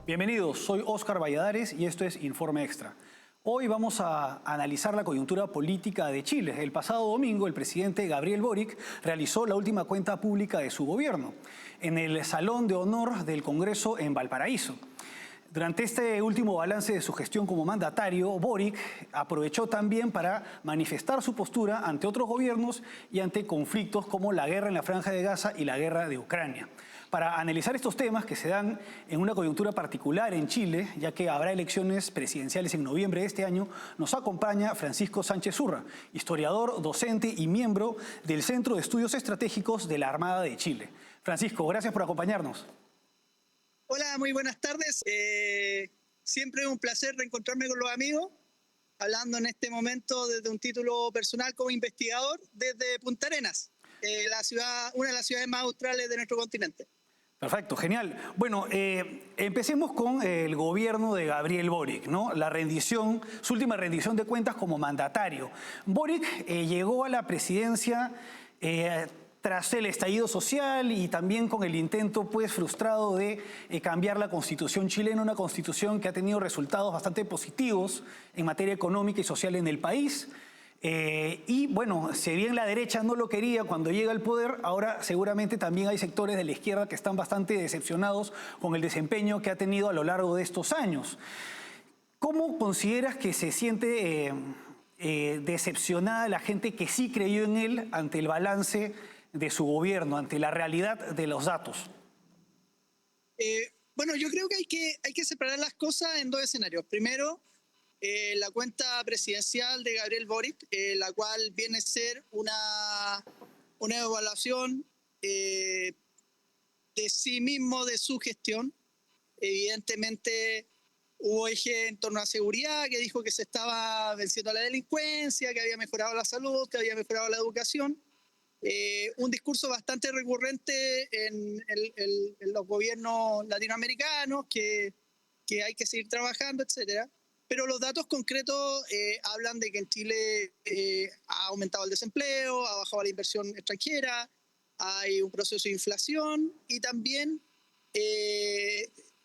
Bienvenidos, soy Óscar Valladares y esto es Informe Extra. Hoy vamos a analizar la coyuntura política de Chile. El pasado domingo el presidente Gabriel Boric realizó la última cuenta pública de su gobierno en el Salón de Honor del Congreso en Valparaíso. Durante este último balance de su gestión como mandatario, Boric aprovechó también para manifestar su postura ante otros gobiernos y ante conflictos como la guerra en la Franja de Gaza y la guerra de Ucrania. Para analizar estos temas que se dan en una coyuntura particular en Chile, ya que habrá elecciones presidenciales en noviembre de este año, nos acompaña Francisco Sánchez Urra, historiador, docente y miembro del Centro de Estudios Estratégicos de la Armada de Chile. Francisco, gracias por acompañarnos. Hola, muy buenas tardes. Siempre es un placer reencontrarme con los amigos, hablando en este momento desde un título personal como investigador desde Punta Arenas, una de las ciudades más australes de nuestro continente. Perfecto, genial. Bueno, empecemos con el gobierno de Gabriel Boric, ¿no? Su última rendición de cuentas como mandatario. Boric llegó a la presidencia tras el estallido social y también con el intento frustrado de cambiar la constitución chilena, una constitución que ha tenido resultados bastante positivos en materia económica y social en el país. Y bueno, si bien la derecha no lo quería cuando llega al poder, ahora seguramente también hay sectores de la izquierda que están bastante decepcionados con el desempeño que ha tenido a lo largo de estos años. ¿Cómo consideras que se siente decepcionada la gente que sí creyó en él ante el balance de su gobierno, ante la realidad de los datos? Bueno, yo creo que hay que separar las cosas en dos escenarios. Primero, la cuenta presidencial de Gabriel Boric, la cual viene a ser una evaluación de sí mismo, de su gestión. Evidentemente hubo eje en torno a seguridad, que dijo que se estaba venciendo la delincuencia, que había mejorado la salud, que había mejorado la educación. Un discurso bastante recurrente en los gobiernos latinoamericanos, que hay que seguir trabajando, etcétera. Pero los datos concretos hablan de que en Chile ha aumentado el desempleo, ha bajado la inversión extranjera, hay un proceso de inflación y también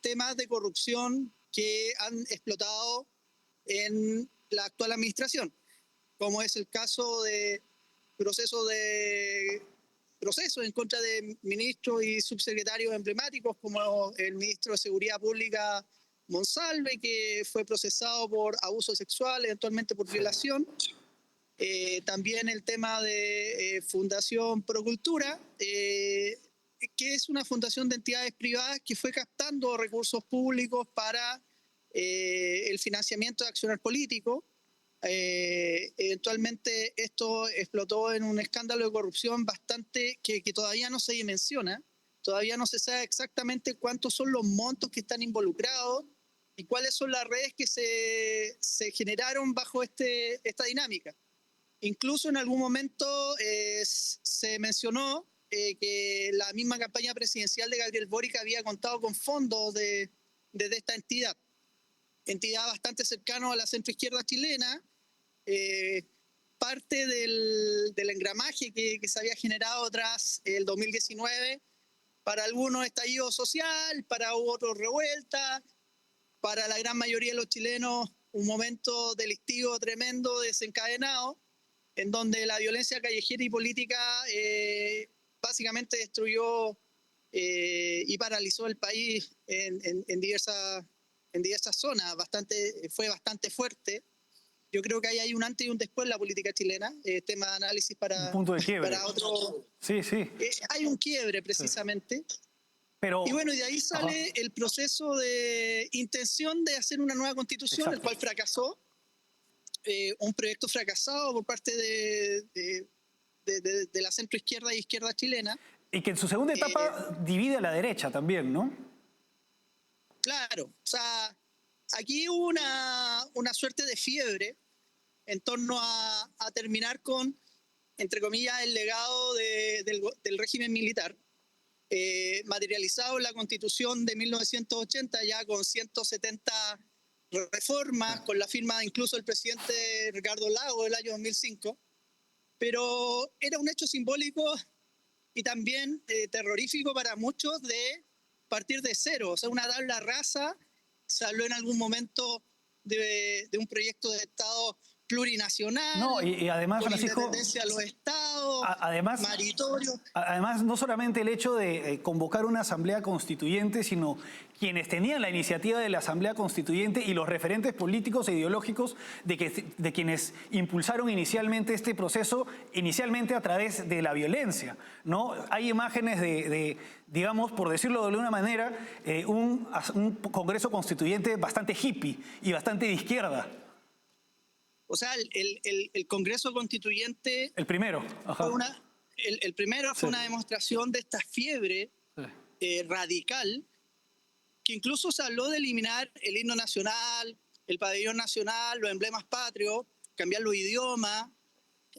temas de corrupción que han explotado en la actual administración, como es el caso de procesos en contra de ministros y subsecretarios emblemáticos, como el ministro de Seguridad Pública Monsalve, que fue procesado por abuso sexual, eventualmente por violación. También el tema de Fundación Procultura, que es una fundación de entidades privadas que fue captando recursos públicos para el financiamiento de accionar político. Eventualmente esto explotó en un escándalo de corrupción bastante que todavía no se dimensiona. Todavía no se sabe exactamente cuántos son los montos que están involucrados y cuáles son las redes que se generaron bajo esta dinámica. Incluso en algún momento se mencionó que la misma campaña presidencial de Gabriel Boric había contado con fondos de esta entidad bastante cercana a la centroizquierda chilena, parte del engramaje que se había generado tras el 2019, para algunos estallido social, para otros revuelta, para la gran mayoría de los chilenos un momento delictivo tremendo, desencadenado, en donde la violencia callejera y política básicamente destruyó y paralizó el país en diversas zonas. Fue bastante fuerte. Yo creo que ahí hay un antes y un después en la política chilena, tema de análisis para, un punto de quiebre. Para otro. Sí. Hay un quiebre precisamente. Sí. Y bueno, y de ahí sale el proceso de intención de hacer una nueva constitución, exacto, el cual fracasó. Un proyecto fracasado por parte de la centroizquierda y izquierda chilena. Y que en su segunda etapa divide a la derecha también, ¿no? Claro, o sea, aquí hubo una suerte de fiebre en torno a terminar con, entre comillas, el legado del régimen militar, materializado en la Constitución de 1980, ya con 170 reformas, con la firma incluso del presidente Ricardo Lagos del año 2005, pero era un hecho simbólico y también terrorífico para muchos de partir de cero, o sea, una tabla rasa se habló en algún momento de un proyecto de Estado plurinacional, No, y además, con Francisco, independencia a los estados, maritorio. Además, no solamente el hecho de convocar una asamblea constituyente, sino quienes tenían la iniciativa de la asamblea constituyente y los referentes políticos e ideológicos de quienes impulsaron inicialmente este proceso, inicialmente a través de la violencia, ¿no? Hay imágenes digamos, por decirlo de alguna manera, un Congreso Constituyente bastante hippie y bastante de izquierda. O sea, el Congreso Constituyente... El primero. Ajá. El primero fue una demostración de esta fiebre radical, que incluso se habló de eliminar el himno nacional, el pabellón nacional, los emblemas patrios, cambiar los idiomas.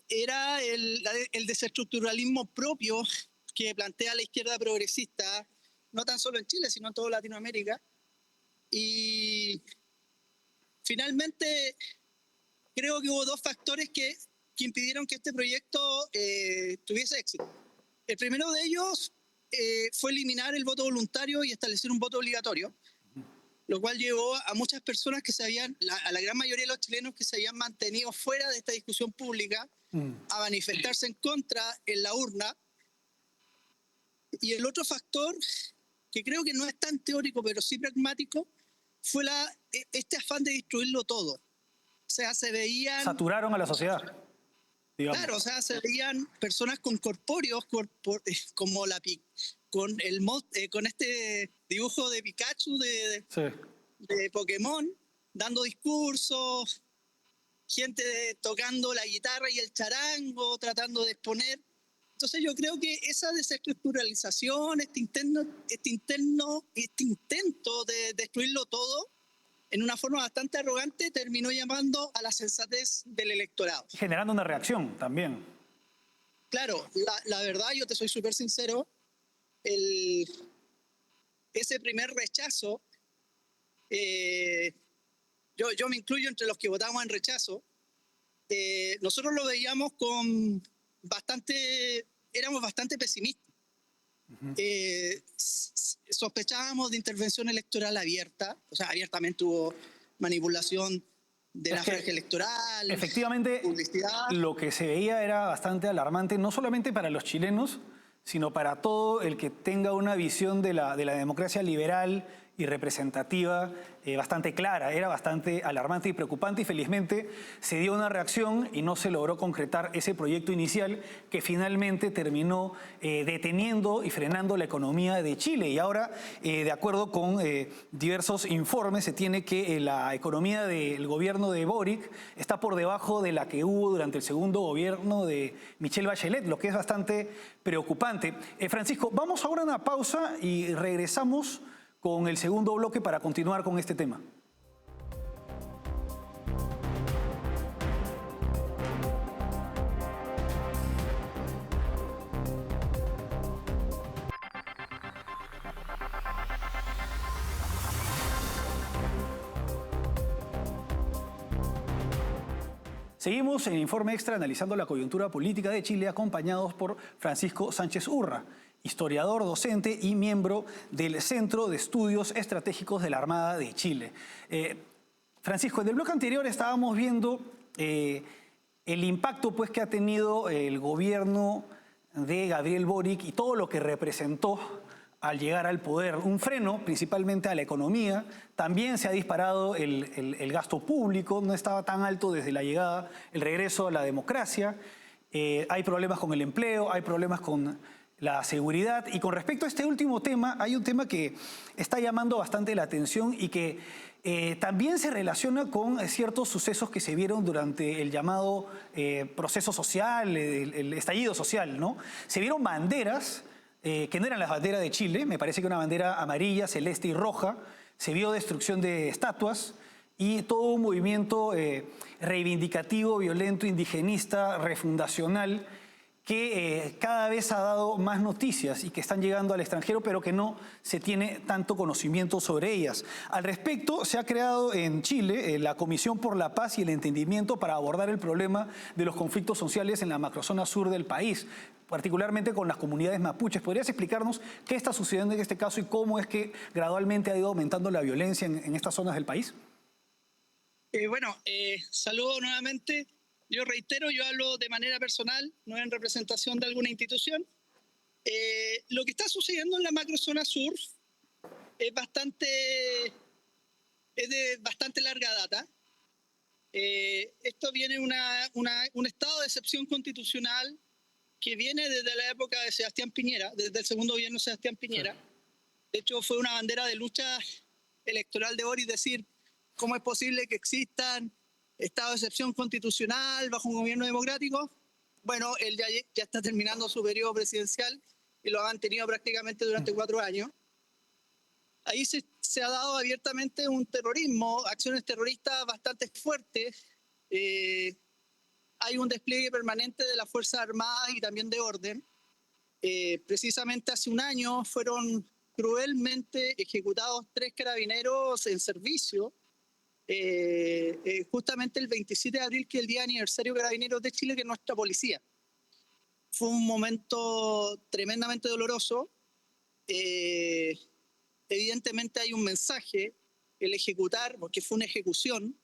Era el desestructuralismo propio que plantea la izquierda progresista, no tan solo en Chile, sino en toda Latinoamérica. Y finalmente creo que hubo dos factores que impidieron que este proyecto tuviese éxito. El primero de ellos fue eliminar el voto voluntario y establecer un voto obligatorio, lo cual llevó a muchas personas a la gran mayoría de los chilenos que se habían mantenido fuera de esta discusión pública, a manifestarse en contra en la urna. Y el otro factor, que creo que no es tan teórico, pero sí pragmático, fue este afán de destruirlo todo. O sea, se veían... Saturaron a la sociedad, digamos. Claro, o sea, se veían personas con corpóreos, como con este dibujo de Pikachu de Pokémon, dando discursos, gente tocando la guitarra y el charango, tratando de exponer. Entonces yo creo que esa desestructuralización, este intento de destruirlo todo, en una forma bastante arrogante, terminó llamando a la sensatez del electorado. Generando una reacción también. Claro, la verdad, yo te soy súper sincero, ese primer rechazo, yo me incluyo entre los que votamos en rechazo, nosotros lo veíamos éramos bastante pesimistas. Sospechábamos de intervención electoral abierta, o sea, abiertamente hubo manipulación de la franja electoral, efectivamente, publicidad. Lo que se veía era bastante alarmante, no solamente para los chilenos, sino para todo el que tenga una visión de la democracia liberal y representativa bastante clara. Era bastante alarmante y preocupante, y felizmente se dio una reacción y no se logró concretar ese proyecto inicial que finalmente terminó deteniendo y frenando la economía de Chile. Y ahora, de acuerdo con diversos informes, se tiene que la economía del gobierno de Boric está por debajo de la que hubo durante el segundo gobierno de Michelle Bachelet, lo que es bastante preocupante. Francisco, vamos ahora a una pausa y regresamos con el segundo bloque para continuar con este tema. Seguimos en Informe Extra analizando la coyuntura política de Chile, acompañados por Francisco Sánchez Urra, historiador, docente y miembro del Centro de Estudios Estratégicos de la Armada de Chile. Francisco, en el bloque anterior estábamos viendo el impacto pues, que ha tenido el gobierno de Gabriel Boric y todo lo que representó al llegar al poder. Un freno principalmente a la economía. También se ha disparado el gasto público, no estaba tan alto desde la llegada, el regreso a la democracia. Hay problemas con el empleo, hay problemas con la seguridad. Y con respecto a este último tema, hay un tema que está llamando bastante la atención y que también se relaciona con ciertos sucesos que se vieron durante el llamado proceso social, el estallido social, ¿no? Se vieron banderas que no eran las banderas de Chile, me parece que una bandera amarilla, celeste y roja. Se vio destrucción de estatuas y todo un movimiento reivindicativo, violento, indigenista, refundacional. que cada vez ha dado más noticias y que están llegando al extranjero, pero que no se tiene tanto conocimiento sobre ellas. Al respecto, se ha creado en Chile la Comisión por la Paz y el Entendimiento para abordar el problema de los conflictos sociales en la macrozona sur del país, particularmente con las comunidades mapuches. ¿Podrías explicarnos qué está sucediendo en este caso y cómo es que gradualmente ha ido aumentando la violencia en estas zonas del país? Saludo nuevamente. Yo reitero, yo hablo de manera personal, no en representación de alguna institución. Lo que está sucediendo en la macrozona sur es de bastante larga data. Esto viene un estado de excepción constitucional que viene desde la época de Sebastián Piñera, desde el segundo gobierno de Sebastián Piñera. De hecho, fue una bandera de lucha electoral de Boric decir cómo es posible que existan estado de excepción constitucional bajo un gobierno democrático. Bueno, él ya está terminando su periodo presidencial y lo ha mantenido prácticamente durante 4 años. Ahí se ha dado abiertamente un terrorismo, acciones terroristas bastante fuertes. Hay un despliegue permanente de las Fuerzas Armadas y también de orden. Precisamente hace un año fueron cruelmente ejecutados 3 carabineros en servicio, justamente el 27 de abril, que es el día de aniversario de Carabineros de Chile, que es nuestra policía. Fue un momento tremendamente doloroso. Evidentemente hay un mensaje, el ejecutar, porque fue una ejecución,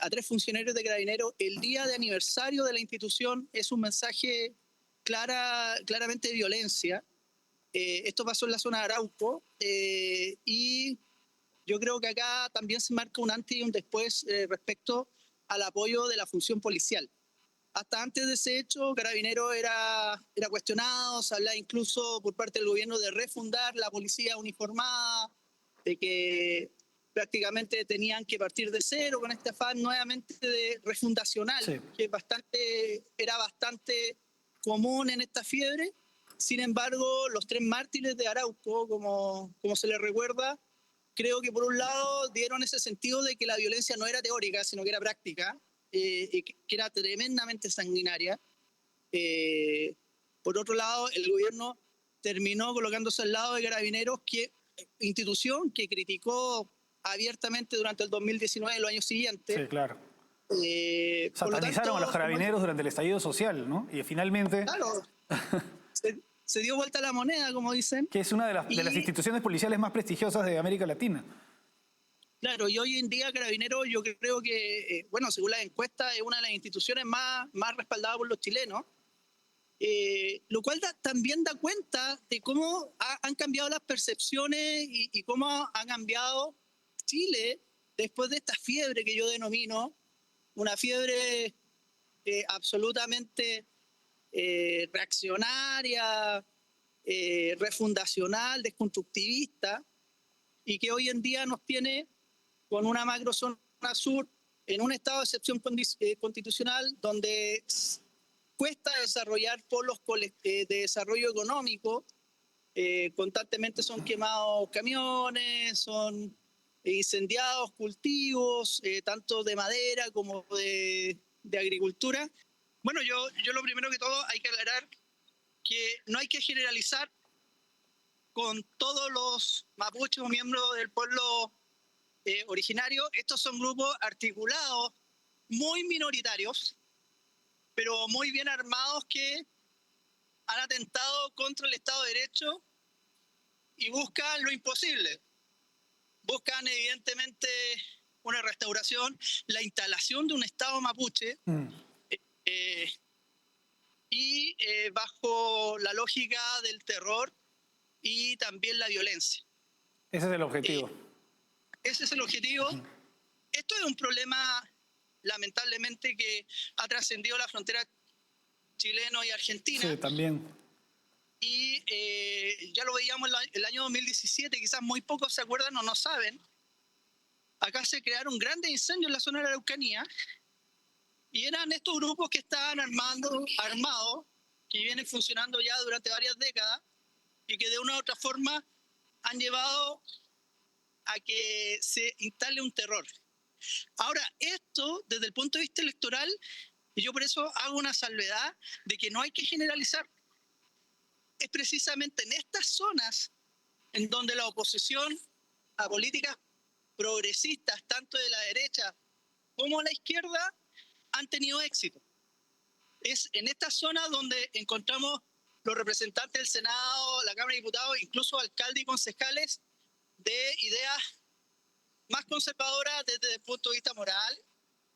a 3 funcionarios de Carabineros el día de aniversario de la institución es un mensaje claramente de violencia. Esto pasó en la zona de Arauco y yo creo que acá también se marca un antes y un después respecto al apoyo de la función policial. Hasta antes de ese hecho, Carabineros era cuestionado, se hablaba incluso por parte del gobierno de refundar la policía uniformada, de que prácticamente tenían que partir de cero con este afán nuevamente de refundacional, sí, que era bastante común en esta fiebre. Sin embargo, los 3 mártires de Arauco, como se les recuerda, creo que por un lado dieron ese sentido de que la violencia no era teórica, sino que era práctica, que era tremendamente sanguinaria. Por otro lado, el gobierno terminó colocándose al lado de Carabineros, institución que criticó abiertamente durante el 2019 y los años siguientes. Sí, claro. Satanizaron a los Carabineros durante el estallido social, ¿no? Y finalmente... Claro. Se dio vuelta la moneda, como dicen. Que es una de las instituciones policiales más prestigiosas de América Latina. Claro, y hoy en día Carabineros yo creo que, según las encuestas, es una de las instituciones más respaldadas por los chilenos, lo cual también da cuenta de cómo han cambiado las percepciones y cómo ha cambiado Chile después de esta fiebre que yo denomino una fiebre absolutamente reaccionaria, refundacional, desconstructivista, y que hoy en día nos tiene con una macrozona sur en un estado de excepción constitucional donde cuesta desarrollar polos de desarrollo económico. Constantemente son quemados camiones, son incendiados cultivos, tanto de madera como de agricultura. Bueno, yo lo primero que todo hay que aclarar que no hay que generalizar con todos los mapuches o miembros del pueblo originario. Estos son grupos articulados, muy minoritarios, pero muy bien armados, que han atentado contra el Estado de Derecho y buscan lo imposible. Buscan evidentemente una restauración, la instalación de un Estado mapuche, y bajo la lógica del terror y también la violencia. Ese es el objetivo. Ese es el objetivo. Esto es un problema, lamentablemente, que ha trascendido la frontera chileno y argentina. Sí, también. Y ya lo veíamos el año 2017, quizás muy pocos se acuerdan o no saben. Acá se crearon grandes incendios en la zona de la Araucanía, y eran estos grupos que estaban armados, que vienen funcionando ya durante varias décadas y que de una u otra forma han llevado a que se instale un terror. Ahora, esto, desde el punto de vista electoral, Y yo por eso hago una salvedad de que no hay que generalizar. Es precisamente en estas zonas en donde la oposición a políticas progresistas, tanto de la derecha como de la izquierda, han tenido éxito. Es en estas zonas donde encontramos los representantes del Senado, la Cámara de Diputados, incluso alcaldes y concejales de ideas más conservadoras desde el punto de vista moral,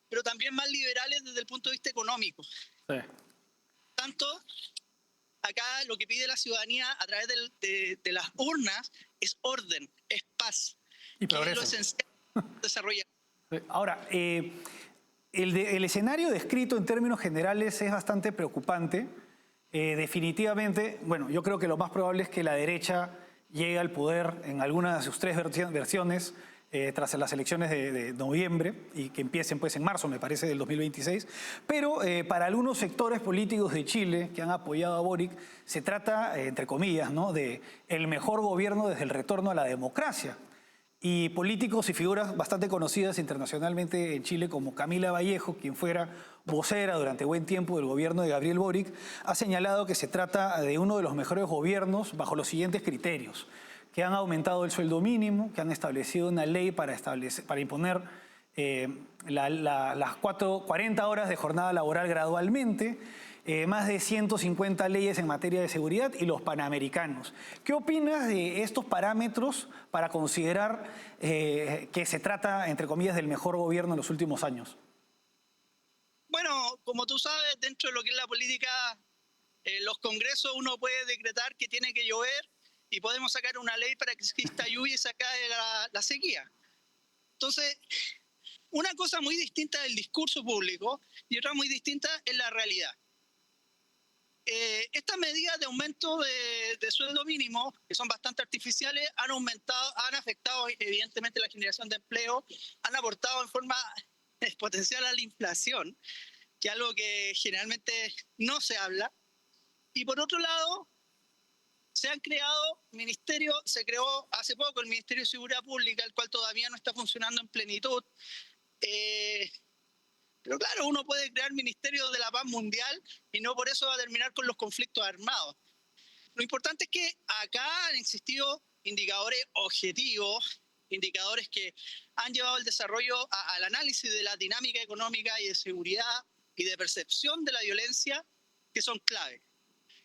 pero también más liberales desde el punto de vista económico. Sí. Tanto acá lo que pide la ciudadanía a través de las urnas es orden, es paz, Y que es progreso. lo esencial para desarrollar. Ahora, el escenario descrito en términos generales es bastante preocupante. Definitivamente, bueno, yo creo que lo más probable es que la derecha llegue al poder en alguna de sus tres versiones tras las elecciones de noviembre y que empiecen pues en marzo, me parece, del 2026. Pero para algunos sectores políticos de Chile que han apoyado a Boric, se trata, entre comillas, ¿no?, de el mejor gobierno desde el retorno a la democracia. Y políticos y figuras bastante conocidas internacionalmente en Chile, como Camila Vallejo, quien fuera vocera durante buen tiempo del gobierno de Gabriel Boric, ha señalado que se trata de uno de los mejores gobiernos bajo los siguientes criterios: que han aumentado el sueldo mínimo, que han establecido una ley para imponer las 40 horas de jornada laboral gradualmente, más de 150 leyes en materia de seguridad y los panamericanos. ¿Qué opinas de estos parámetros para considerar que se trata, entre comillas, del mejor gobierno en los últimos años? Bueno, como tú sabes, dentro de lo que es la política, los congresos uno puede decretar que tiene que llover y podemos sacar una ley para que exista lluvia y se acabe la sequía. Entonces, una cosa muy distinta es el discurso público y otra muy distinta es la realidad. Estas medidas de aumento de sueldo mínimo, que son bastante artificiales, han afectado evidentemente la generación de empleo, han aportado en forma exponencial a la inflación, que es algo que generalmente no se habla. Y por otro lado, se creó hace poco el Ministerio de Seguridad Pública, el cual todavía no está funcionando en plenitud. Pero claro, uno puede crear ministerios de la paz mundial y no por eso va a terminar con los conflictos armados. Lo importante es que acá han existido indicadores objetivos, indicadores que han llevado el desarrollo al análisis de la dinámica económica y de seguridad y de percepción de la violencia, que son clave.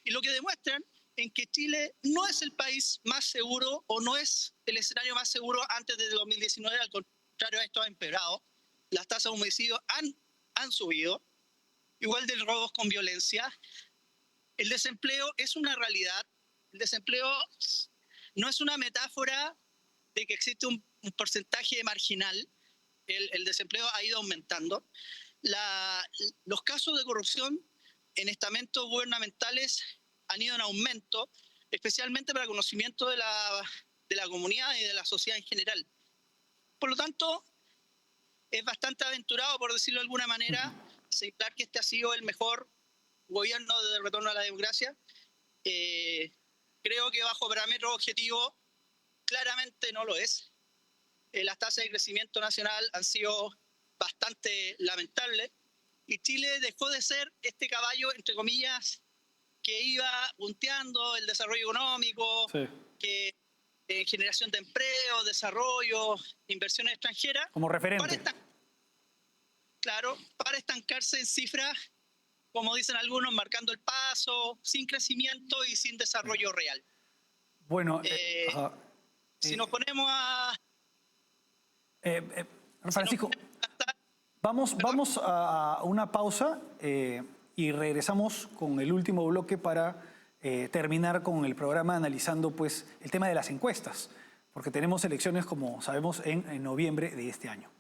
Y lo que demuestran en que Chile no es el país más seguro o no es el escenario más seguro antes de 2019, al contrario, esto ha empeorado. Las tasas de homicidio han subido, igual de robos con violencia. El desempleo es una realidad. El desempleo no es una metáfora de que existe un porcentaje marginal. El desempleo ha ido aumentando. Los casos de corrupción en estamentos gubernamentales han ido en aumento, especialmente para conocimiento de la comunidad y de la sociedad en general. Por lo tanto, es bastante aventurado, por decirlo de alguna manera, señalar que este ha sido el mejor gobierno de retorno a la democracia. Creo que bajo parámetros objetivos claramente no lo es. Las tasas de crecimiento nacional han sido bastante lamentables y Chile dejó de ser este caballo, entre comillas, que iba punteando el desarrollo económico, sí, que generación de empleo, desarrollo, inversiones extranjeras. Como referente. Para estancarse en cifras, como dicen algunos, marcando el paso, sin crecimiento y sin desarrollo real. Bueno, si nos ponemos a... Francisco, vamos a una pausa y regresamos con el último bloque para terminar con el programa analizando pues, el tema de las encuestas, porque tenemos elecciones, como sabemos, en noviembre de este año.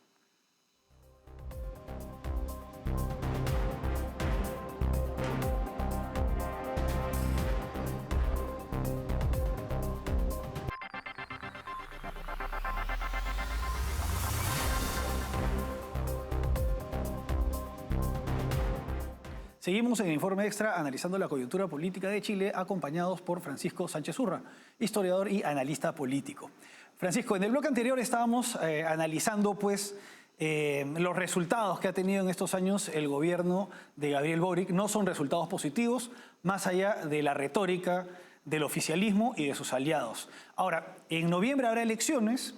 Seguimos en el Informe Extra analizando la coyuntura política de Chile, acompañados por Francisco Sánchez Urra, historiador y analista político. Francisco, en el bloque anterior estábamos analizando pues, los resultados que ha tenido en estos años el gobierno de Gabriel Boric no son resultados positivos, más allá de la retórica del oficialismo y de sus aliados. Ahora, en noviembre habrá elecciones.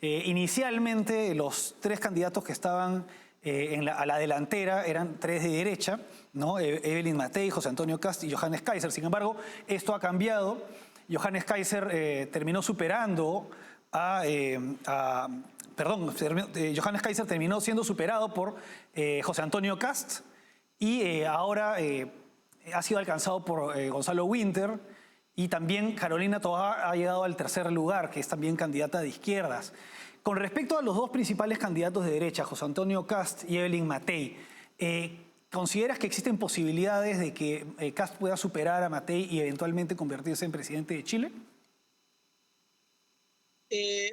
Inicialmente los tres candidatos que estaban a la delantera eran tres de derecha, ¿no? Evelyn Matei, José Antonio Kast y Johannes Kaiser. Sin embargo, esto ha cambiado. Johannes Kaiser terminó superando Johannes Kaiser terminó siendo superado por José Antonio Kast y ahora ha sido alcanzado por Gonzalo Winter, y también Carolina Toá ha llegado al tercer lugar, que es también candidata de izquierdas. Con respecto a los dos principales candidatos de derecha, José Antonio Kast y Evelyn Matei, ¿consideras que existen posibilidades de que Kast pueda superar a Matei y eventualmente convertirse en presidente de Chile?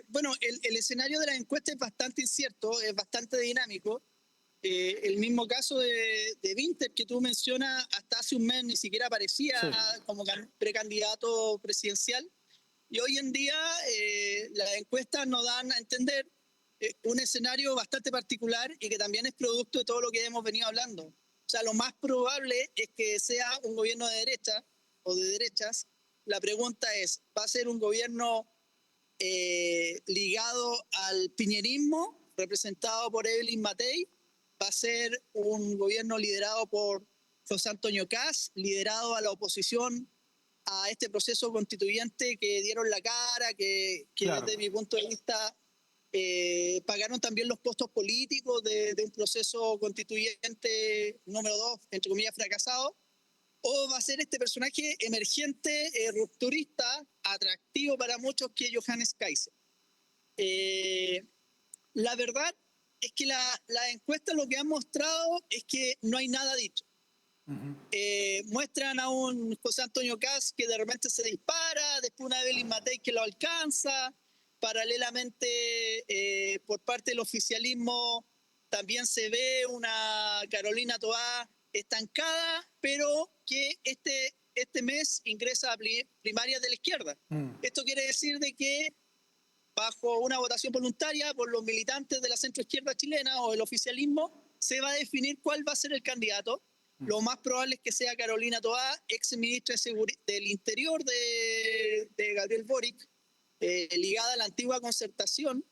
Bueno, el escenario de la encuesta es bastante incierto, es bastante dinámico. El mismo caso de Winter que tú mencionas, hasta hace un mes ni siquiera aparecía como precandidato presidencial. Y hoy en día las encuestas nos dan a entender un escenario bastante particular y que también es producto de todo lo que hemos venido hablando. O sea, lo más probable es que sea un gobierno de derecha o de derechas. La pregunta es, ¿va a ser un gobierno ligado al piñerismo, representado por Evelyn Matei? ¿Va a ser un gobierno liderado por José Antonio Kast, liderado a la oposición a este proceso constituyente que dieron la cara, que claro, desde mi punto de vista pagaron también los costos políticos de un proceso constituyente número 2, entre comillas, fracasado? ¿O va a ser este personaje emergente, rupturista, atractivo para muchos, que es Johannes Kaiser? La verdad es que la encuesta lo que ha mostrado es que no hay nada dicho. Muestran a un José Antonio Kast que de repente se dispara, después una Evelyn Matei que lo alcanza. Paralelamente, por parte del oficialismo también se ve una Carolina Toá estancada, pero que este mes ingresa a primarias de la izquierda. Esto quiere decir de que bajo una votación voluntaria por los militantes de la centroizquierda chilena o el oficialismo, se va a definir cuál va a ser el candidato. Lo más probable es que sea Carolina Toá, ex ministra del Interior de Gabriel Boric, ligada a la antigua Concertación,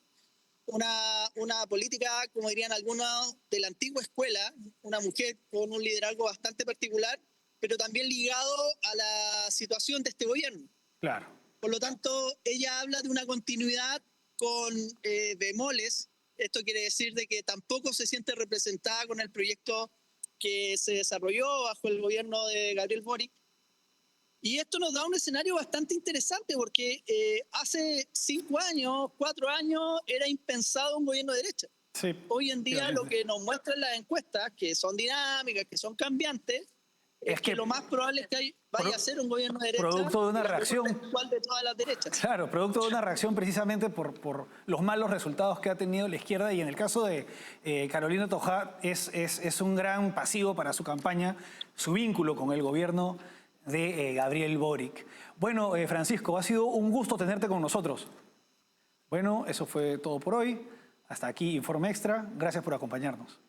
una política, como dirían algunos, de la antigua escuela, una mujer con un liderazgo bastante particular, pero también ligado a la situación de este gobierno. Claro. Por lo tanto, ella habla de una continuidad con bemoles. Esto quiere decir de que tampoco se siente representada con el proyecto que se desarrolló bajo el gobierno de Gabriel Boric. Y esto nos da un escenario bastante interesante porque hace 5 años, 4 años, era impensado un gobierno de derecha. Sí, hoy en día lo que nos muestran las encuestas, que son dinámicas, que son cambiantes, es que lo más probable es que vaya a ser un gobierno de derecha. Producto de una reacción. Igual de todas las derechas. Claro, producto de una reacción precisamente por los malos resultados que ha tenido la izquierda, y en el caso de Carolina Toá es un gran pasivo para su campaña, su vínculo con el gobierno de Gabriel Boric. Bueno, Francisco, ha sido un gusto tenerte con nosotros. Bueno, eso fue todo por hoy. Hasta aquí Informe Extra. Gracias por acompañarnos.